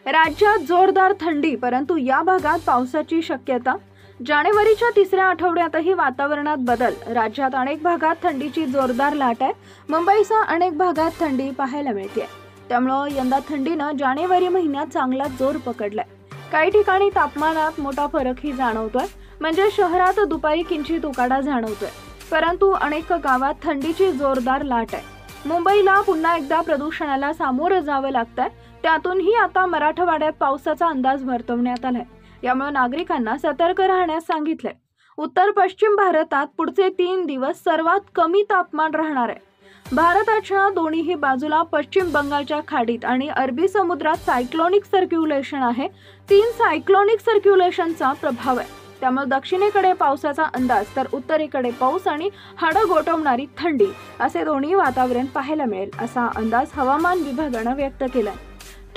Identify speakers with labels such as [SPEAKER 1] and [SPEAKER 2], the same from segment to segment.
[SPEAKER 1] राज्यात जोरदार थंडी, परंतु या भागात पावसाची शक्यता। जानेवारीच्या तिसऱ्या आठवड्यातही वातावरणात बदल। राज्यात अनेक भागात थंडीची जोरदार लाट आहे। मुंबईसह अनेक भागात थंडी पाहायला मिळते। त्यामुळे यंदा थंडीनं जानेवारी महिन्यात चांगला जोर पकडलाय। काही ठिकाणी तापमानात मोठा फरकही जाणवतोय। म्हणजे शहरात दुपारी किंचित उकाडा जाणवतोय, परंतु अनेक गावात थंडीची जोरदार लाट आहे। मुंबईला पुन्हा एकदा प्रदूषणाला सामोरं जावं लागतंय। त्यातूनही आता मराठवाड्यात पावसाचा अंदाज वर्तवण्यात आलाय। यामुळे नागरिकांना सतर्क राहण्यास सांगितलंय। उत्तर पश्चिम भारतात पुढचे 3 दिवस सर्वात कमी तापमान राहणार आहे। भारताच्या दोन्ही बाजूला पश्चिम बंगालच्या खाडीत आणि अरबी समुद्रात सायक्लोनिक सर्क्युलेशन आहे। 3 सायक्लोनिक सर्क्युलेशनचा प्रभाव आहे। त्यामुळे दक्षिणेकडे पावसाचा अंदाज, तर उत्तरेकडे पाऊस आणि हाडं गोठवणारी थंडी असे दोन्ही वातावरण पाहायला मिळेल, असा अंदाज हवामान विभागानं व्यक्त केलाय।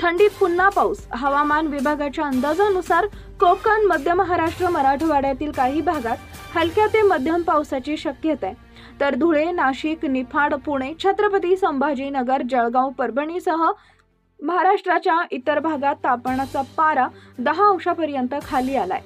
[SPEAKER 1] थंडीत पुन्हा पाऊस। हवामान विभागाच्या अंदाजानुसार कोकण, मध्य महाराष्ट्र, मराठवाड्यातील काही भागात हलक्या ते मध्यम पावसाची शक्यता आहे। तर धुळे, नाशिक, निफाड, पुणे, छत्रपती संभाजीनगर, जळगाव, परभणीसह महाराष्ट्राच्या इतर भागात तापमानाचा पारा 10 अंशापर्यंत खाली आलाय।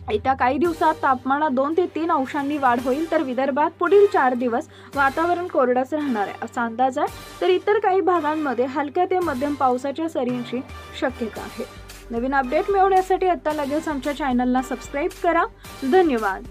[SPEAKER 1] येत्या काही दिवसात तापमानात 2 ते 3 अंशांनी वाढ होईल। तर विदर्भात पुढील 4 दिवस वातावरण कोरडंच राहणार आहे असा अंदाज आहे। तर इतर काही भागांमध्ये हलक्या ते मध्यम पावसाच्या सरींची शक्यता आहे। नवीन अपडेट मिळवण्यासाठी आता लगेच आमच्या चॅनलला सबस्क्राईब करा। धन्यवाद।